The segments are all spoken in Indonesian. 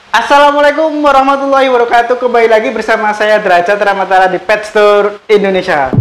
Assalamualaikum warahmatullahi wabarakatuh. Kembali lagi bersama saya Derajat Ramatara di Pet Store Indonesia.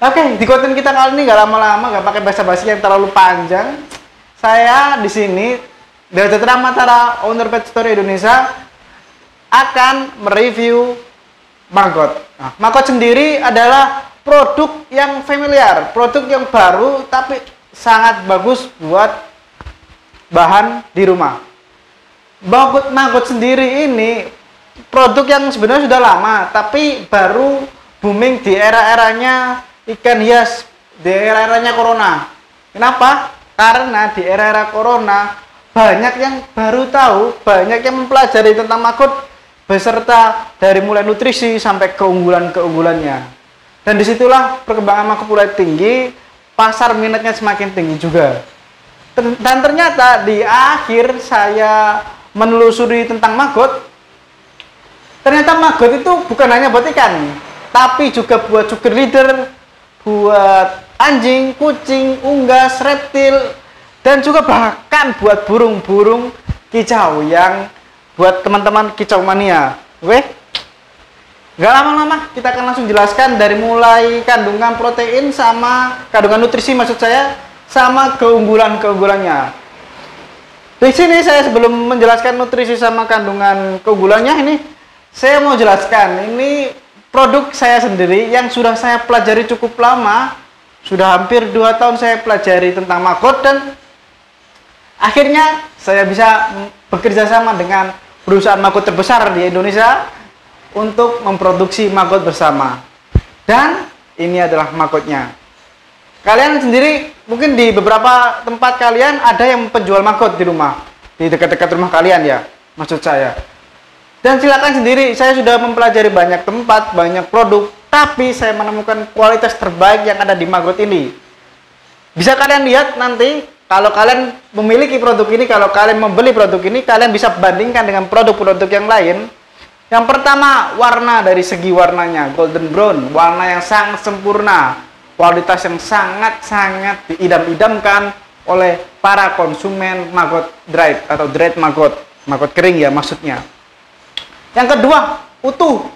Oke, di konten kita kali ini nggak lama-lama, nggak pakai basa-basi yang terlalu panjang. Saya di sini Derajat Ramatara, owner Pet Store Indonesia, akan mereview maggot. Nah, maggot sendiri adalah produk yang familiar, produk yang baru, tapi sangat bagus buat bahan di rumah. Maggot sendiri ini produk yang sebenarnya sudah lama, tapi baru booming di era-eranya ikan hias, di era-eranya corona. Kenapa? Karena di era-era corona banyak yang baru tahu, banyak yang mempelajari tentang maggot beserta dari mulai nutrisi sampai keunggulan-keunggulannya. Dan disitulah perkembangan maggot mulai tinggi, pasar minatnya semakin tinggi juga. Dan ternyata di akhir saya menelusuri tentang maggot, ternyata maggot itu bukan hanya buat ikan, tapi juga buat sugar leader, buat anjing, kucing, unggas, reptil, dan juga bahkan buat burung-burung kicau yang buat teman-teman kicau mania. Oke? Nggak lama-lama, kita akan langsung jelaskan dari mulai kandungan protein sama kandungan nutrisi maksud saya, sama keunggulan-keunggulannya. Di sini saya sebelum menjelaskan nutrisi sama kandungan keunggulannya ini, saya mau jelaskan ini produk saya sendiri yang sudah saya pelajari cukup lama, sudah hampir 2 tahun saya pelajari tentang maggot, dan akhirnya saya bisa bekerja sama dengan perusahaan maggot terbesar di Indonesia untuk memproduksi maggot bersama. Dan ini adalah maggotnya. Kalian sendiri mungkin di beberapa tempat kalian ada yang penjual maggot di rumah, di dekat-dekat rumah kalian ya, maksud saya. Dan silakan sendiri, saya sudah mempelajari banyak tempat, banyak produk, tapi saya menemukan kualitas terbaik yang ada di maggot ini. Bisa kalian lihat nanti, kalau kalian memiliki produk ini, kalau kalian membeli produk ini, kalian bisa bandingkan dengan produk-produk yang lain. Yang pertama, warna, dari segi warnanya, golden brown, warna yang sangat sempurna, kualitas yang sangat-sangat diidam-idamkan oleh para konsumen maggot dried atau dried maggot kering ya maksudnya. Yang kedua, utuh.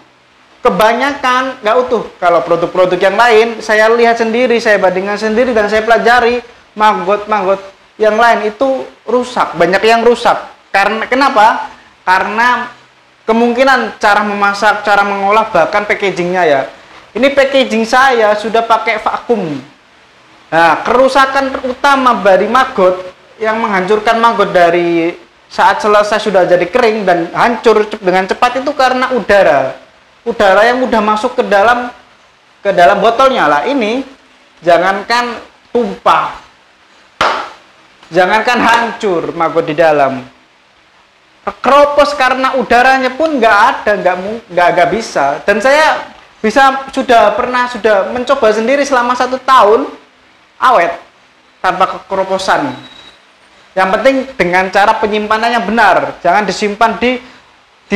Kebanyakan nggak utuh. Kalau produk-produk yang lain, saya lihat sendiri, saya bandingkan sendiri, dan saya pelajari maggot yang lain itu rusak. Banyak yang rusak. Karena kenapa? Karena kemungkinan cara memasak, cara mengolah, bahkan packagingnya ya. Ini packaging saya sudah pakai vakum. Nah, kerusakan utama dari maggot yang menghancurkan maggot dari saat selesai sudah jadi kering dan hancur dengan cepat itu karena udara yang mudah masuk ke dalam botolnya lah. Ini jangankan tumpah, jangankan hancur maggot di dalam, keropos karena udaranya pun nggak ada, nggak bisa. Dan saya sudah mencoba sendiri selama 1 tahun awet tanpa kekeroposan. Yang penting dengan cara penyimpanan yang benar, jangan disimpan di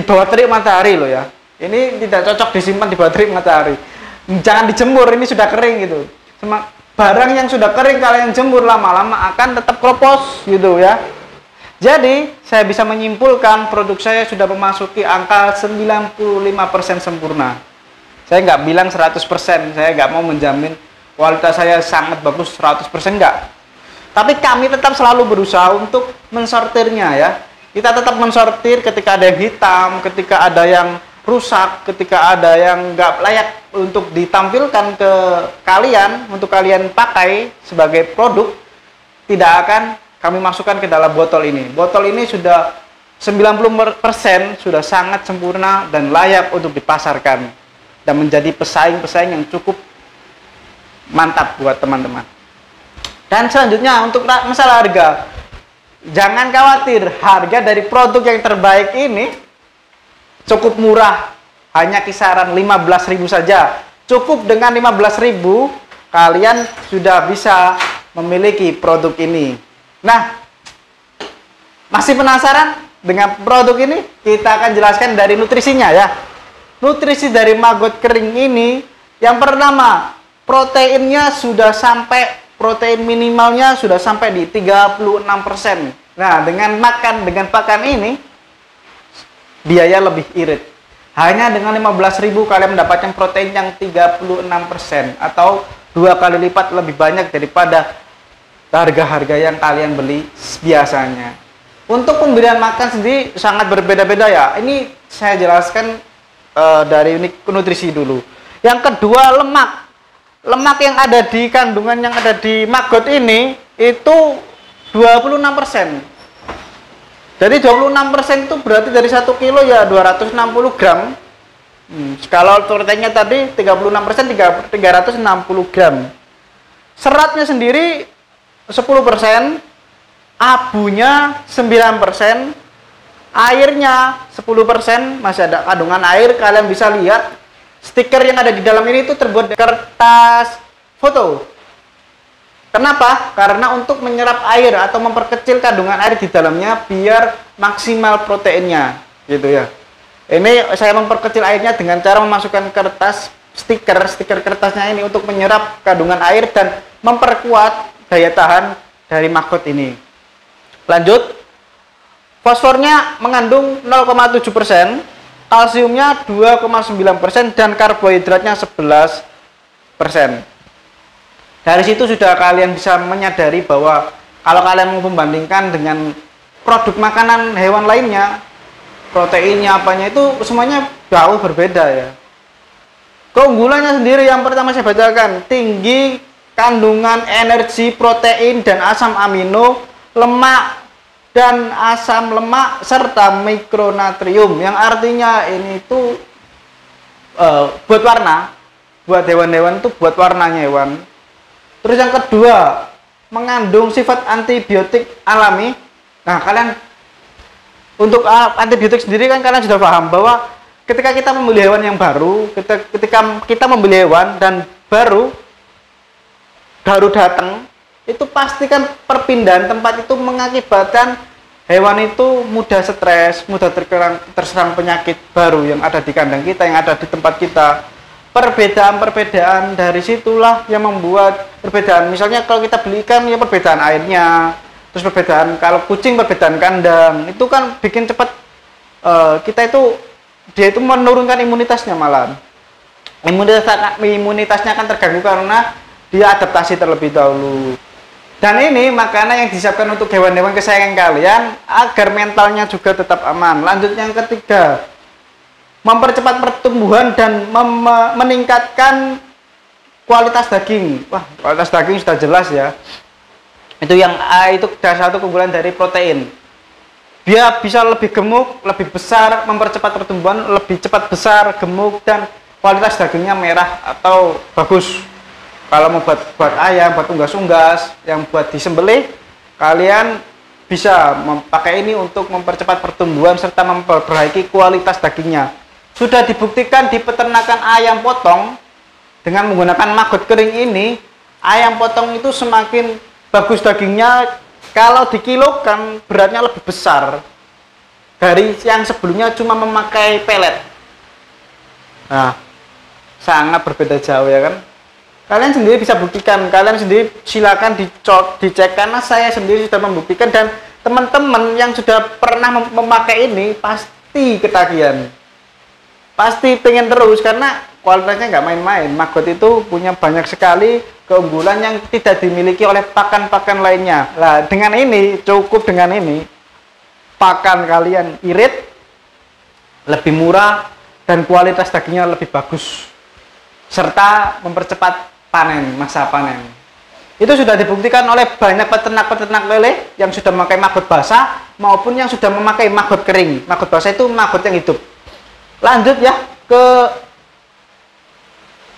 bawah terik matahari loh ya. Ini tidak cocok disimpan di bawah terik matahari. Jangan dijemur, ini sudah kering gitu. Barang yang sudah kering kalian jemur lama-lama akan tetap keropos gitu ya. Jadi saya bisa menyimpulkan produk saya sudah memasuki angka 95% sempurna. Saya nggak bilang 100%, saya nggak mau menjamin kualitas saya sangat bagus 100%, nggak. Tapi kami tetap selalu berusaha untuk mensortirnya ya. Kita tetap mensortir ketika ada yang hitam, ketika ada yang rusak, ketika ada yang nggak layak untuk ditampilkan ke kalian, untuk kalian pakai sebagai produk, tidak akan kami masukkan ke dalam botol ini. Botol ini sudah 90% sudah sangat sempurna dan layak untuk dipasarkan dan menjadi pesaing-pesaing yang cukup mantap buat teman-teman. Dan selanjutnya untuk masalah harga, jangan khawatir, harga dari produk yang terbaik ini cukup murah, hanya kisaran 15.000 saja. Cukup dengan 15.000 kalian sudah bisa memiliki produk ini. Nah, masih penasaran dengan produk ini? Kita akan jelaskan dari nutrisinya ya. Nutrisi dari maggot kering ini, yang pertama, proteinnya sudah sampai, protein minimalnya sudah sampai di 36%. Nah, dengan pakan ini, biaya lebih irit. Hanya dengan 15.000 kalian mendapatkan protein yang 36% atau 2 kali lipat lebih banyak daripada harga-harga yang kalian beli biasanya. Untuk pemberian makan sendiri sangat berbeda-beda ya. Ini saya jelaskan dari nutrisi dulu. Yang kedua, lemak. Lemak yang ada di kandungan yang ada di maggot ini itu 26%. Jadi 26% itu berarti dari 1 kilo ya 260 gram. Kalau proteinnya tadi 36%, 360 gram. Seratnya sendiri 10%, abunya 9%, airnya 10%, masih ada kandungan air. Kalian bisa lihat stiker yang ada di dalam ini itu terbuat dari kertas foto. Kenapa? Karena untuk menyerap air atau memperkecil kandungan air di dalamnya biar maksimal proteinnya, gitu ya. Ini saya memperkecil airnya dengan cara memasukkan kertas stiker kertasnya ini untuk menyerap kandungan air dan memperkuat daya tahan dari maggot ini. Lanjut, fosfornya mengandung 0,7%, kalsiumnya 2,9% dan karbohidratnya 11%. Dari situ sudah kalian bisa menyadari bahwa kalau kalian mau membandingkan dengan produk makanan hewan lainnya, proteinnya apanya itu semuanya jauh berbeda ya. Keunggulannya sendiri yang pertama saya bacakan, tinggi kandungan energi, protein dan asam amino, lemak dan asam lemak serta mikronatrium, yang artinya ini itu buat warna, buat hewan-hewan itu buat warnanya hewan. Terus yang kedua, mengandung sifat antibiotik alami. Nah, kalian untuk antibiotik sendiri kan kalian sudah paham bahwa ketika kita membeli hewan yang baru, ketika kita membeli hewan dan baru datang, itu pastikan perpindahan tempat itu mengakibatkan hewan itu mudah stres, mudah terserang penyakit baru yang ada di kandang kita, yang ada di tempat kita. Perbedaan dari situlah yang membuat perbedaan. Misalnya kalau kita beli ikan ya perbedaan airnya, terus perbedaan kalau kucing perbedaan kandang, itu kan bikin cepat kita itu dia itu menurunkan imunitasnya malah. Imunitasnya akan terganggu karena dia adaptasi terlebih dahulu. Dan ini makanan yang disiapkan untuk hewan-hewan kesayangan kalian agar mentalnya juga tetap aman. Lanjut yang ketiga, mempercepat pertumbuhan dan meningkatkan kualitas daging. Wah, kualitas daging sudah jelas ya. Itu yang itu salah satu keunggulan dari protein. Dia bisa lebih gemuk, lebih besar, mempercepat pertumbuhan, lebih cepat besar, gemuk, dan kualitas dagingnya merah atau bagus. Kalau mau buat ayam, buat unggas-unggas, yang buat disembelih, kalian bisa memakai ini untuk mempercepat pertumbuhan serta memperbaiki kualitas dagingnya. Sudah dibuktikan di peternakan ayam potong dengan menggunakan maggot kering ini, ayam potong itu semakin bagus dagingnya kalau dikilokan beratnya lebih besar dari yang sebelumnya cuma memakai pelet. Nah, sangat berbeda jauh ya kan. Kalian sendiri bisa buktikan, kalian sendiri silakan dicek karena saya sendiri sudah membuktikan dan teman-teman yang sudah pernah memakai ini pasti ketagihan. Pasti pengen terus karena kualitasnya nggak main-main. Maggot itu punya banyak sekali keunggulan yang tidak dimiliki oleh pakan-pakan lainnya. Nah, dengan ini, cukup dengan ini, pakan kalian irit, lebih murah, dan kualitas dagingnya lebih bagus. Serta mempercepat panen, masa panen. Itu sudah dibuktikan oleh banyak peternak-peternak lele yang sudah memakai maggot basah maupun yang sudah memakai maggot kering. Maggot basah itu maggot yang hidup. Lanjut ya ke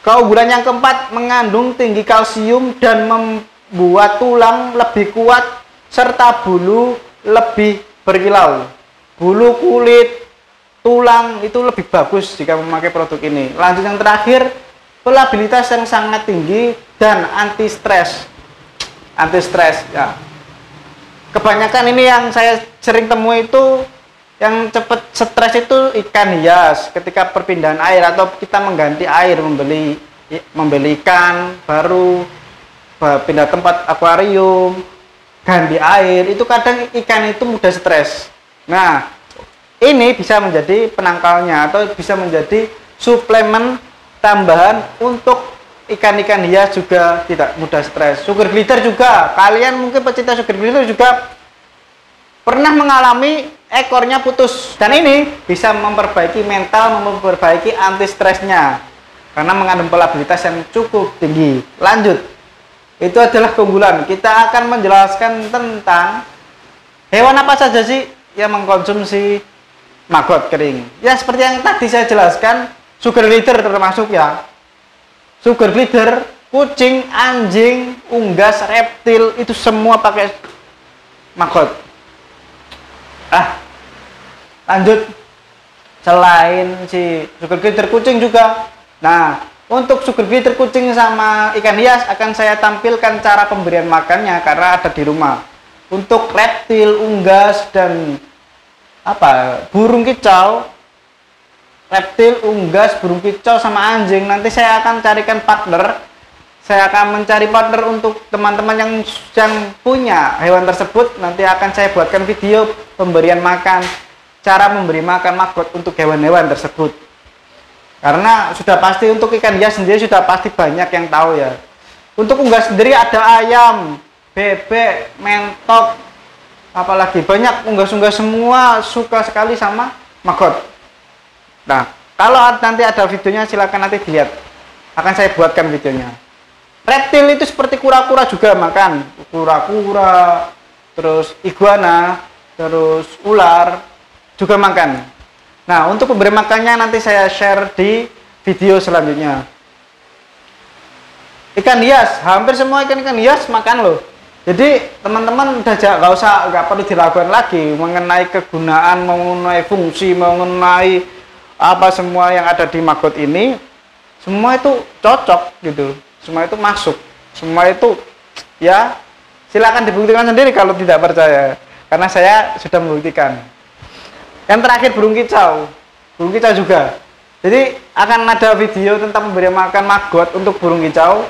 keunggulan yang keempat, mengandung tinggi kalsium dan membuat tulang lebih kuat serta bulu lebih berkilau. Bulu, kulit, tulang itu lebih bagus jika memakai produk ini. Lanjut yang terakhir, pelabilitas yang sangat tinggi dan anti stres. Anti stres ya. Kebanyakan ini yang saya sering temui itu yang cepat stres itu ikan hias ketika perpindahan air atau kita mengganti air, membeli ikan baru, pindah tempat akuarium, ganti air, itu kadang ikan itu mudah stres. Nah, ini bisa menjadi penangkalnya atau bisa menjadi suplemen tambahan untuk ikan-ikan hias juga tidak mudah stres. Sugar glider juga, kalian mungkin pecinta sugar glider juga pernah mengalami ekornya putus, dan ini bisa memperbaiki mental, memperbaiki anti stresnya karena mengandung pelabilitas yang cukup tinggi. Lanjut, itu adalah keunggulan. Kita akan menjelaskan tentang hewan apa saja sih yang mengkonsumsi maggot kering. Ya seperti yang tadi saya jelaskan, sugar glider termasuk ya. Sugar glider, kucing, anjing, unggas, reptil, itu semua pakai maggot. Lanjut, selain si sugar glider kucing juga. Nah, untuk sugar glider kucing sama ikan hias akan saya tampilkan cara pemberian makannya karena ada di rumah. Untuk reptil, unggas, dan burung kicau, reptil, unggas, burung kicau, sama anjing, nanti saya akan carikan partner. Saya akan mencari partner untuk teman-teman yang punya hewan tersebut. Nanti akan saya buatkan video pemberian makan, cara memberi makan maggot untuk hewan-hewan tersebut. Karena sudah pasti untuk ikan hias sendiri sudah pasti banyak yang tahu ya. Untuk unggas sendiri ada ayam, bebek, mentok, apalagi banyak unggas-unggas semua suka sekali sama maggot. Nah, kalau nanti ada videonya silakan nanti dilihat. Akan saya buatkan videonya. Reptil itu seperti kura-kura juga makan, kura-kura, terus iguana, terus ular juga makan. Nah, untuk pemberi makannya nanti saya share di video selanjutnya. Ikan hias, hampir semua ikan hias makan loh. Jadi teman-teman udah nggak perlu dilakukan lagi mengenai kegunaan, mengenai fungsi, mengenai apa semua yang ada di maggot ini, semua itu cocok gitu. Semua itu masuk, semua itu ya silakan dibuktikan sendiri kalau tidak percaya, karena saya sudah membuktikan. Yang terakhir burung kicau juga. Jadi akan ada video tentang memberi makan maggot untuk burung kicau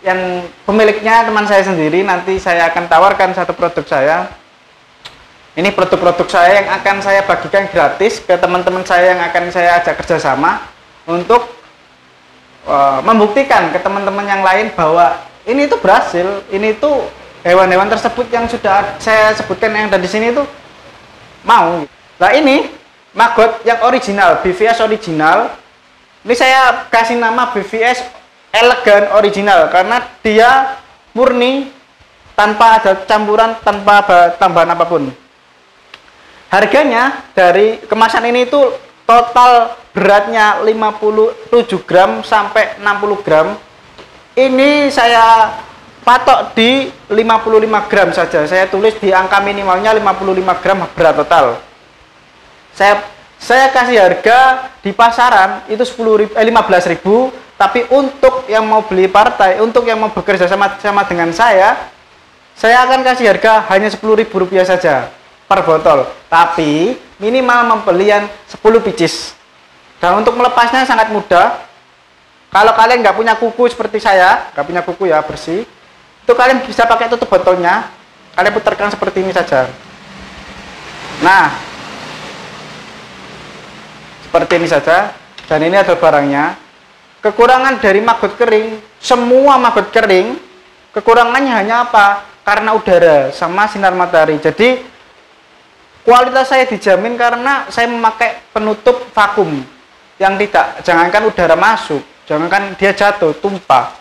yang pemiliknya teman saya sendiri. Nanti saya akan tawarkan satu produk saya. Ini produk-produk saya yang akan saya bagikan gratis ke teman-teman saya yang akan saya ajak kerjasama untuk membuktikan ke teman-teman yang lain bahwa ini itu berhasil, ini itu hewan-hewan tersebut yang sudah saya sebutkan yang ada di sini itu mau. Nah, ini maggot yang original, BVS original. Ini saya kasih nama BVS elegan original karena dia murni tanpa ada campuran, tanpa tambahan apapun. Harganya dari kemasan ini itu total beratnya 57 gram sampai 60 gram. Ini saya patok di 55 gram saja. Saya tulis di angka minimalnya 55 gram berat total. Saya kasih harga di pasaran itu 15.000, tapi untuk yang mau beli partai, untuk yang mau bekerja sama dengan saya akan kasih harga hanya Rp10.000 saja per botol. Tapi minimal pembelian 10 pieces. Dan untuk melepasnya sangat mudah. Kalau kalian nggak punya kuku seperti saya, nggak punya kuku ya bersih, itu kalian bisa pakai tutup botolnya. Kalian putarkan seperti ini saja. Nah, seperti ini saja. Dan ini adalah barangnya. Kekurangan dari maggot kering, semua maggot kering, kekurangannya hanya apa? Karena udara sama sinar matahari. Jadi kualitas saya dijamin karena saya memakai penutup vakum yang jangankan udara masuk, jangankan dia jatuh, tumpah,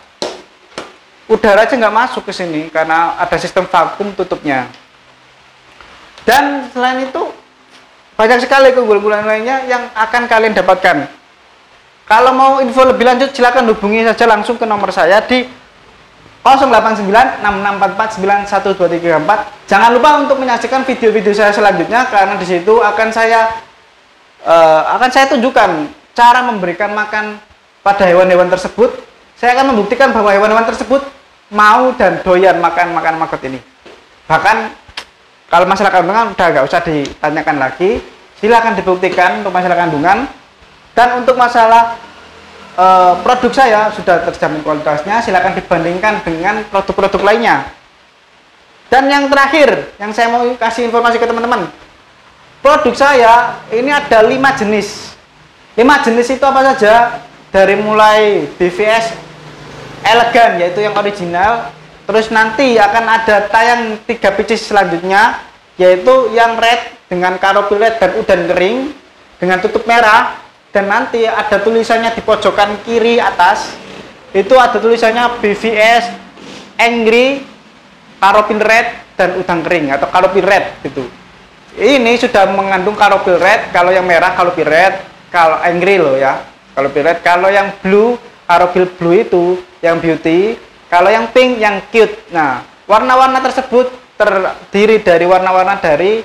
udara aja nggak masuk ke sini karena ada sistem vakum tutupnya. Dan selain itu banyak sekali keunggulan lainnya yang akan kalian dapatkan. Kalau mau info lebih lanjut silakan hubungi saja langsung ke nomor saya di 089664491234. Jangan lupa untuk menyaksikan video-video saya selanjutnya, karena di situ akan saya tunjukkan cara memberikan makan pada hewan-hewan tersebut. Saya akan membuktikan bahwa hewan-hewan tersebut mau dan doyan makan maggot ini. Bahkan kalau masalah kandungan udah nggak usah ditanyakan lagi, silakan dibuktikan untuk masalah kandungan. Dan untuk masalah produk saya sudah terjamin kualitasnya, silakan dibandingkan dengan produk-produk lainnya. Dan yang terakhir yang saya mau kasih informasi ke teman-teman, produk saya ini ada 5 jenis. 5 jenis itu apa saja? Dari mulai BVS elegan, yaitu yang original, terus nanti akan ada tayang 3 pieces selanjutnya, yaitu yang red dengan karopil red dan udan kering dengan tutup merah. Dan nanti ada tulisannya di pojokan kiri atas, itu ada tulisannya BVS Angry Karopil Red dan udang kering atau karopil red gitu. Ini sudah mengandung karopil red. Kalau yang merah karopil red, kalau Angry loh ya, karopil red. Kalau yang blue, karopil blue itu yang beauty. Kalau yang pink yang cute. Nah, warna-warna tersebut terdiri dari warna-warna dari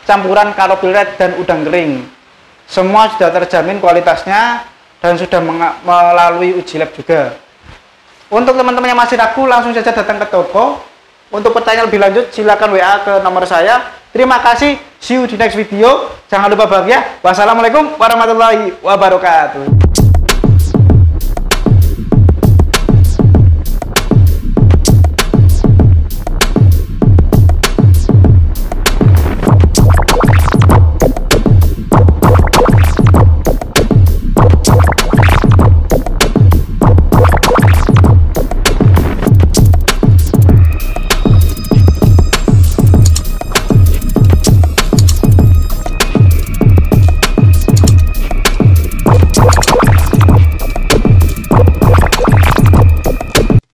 campuran karopil red dan udang kering. Semua sudah terjamin kualitasnya dan sudah melalui uji lab juga. Untuk teman-teman yang masih ragu, langsung saja datang ke toko. Untuk pertanyaan lebih lanjut, silakan WA ke nomor saya. Terima kasih, see you di next video. Jangan lupa bahagia. Wassalamualaikum warahmatullahi wabarakatuh.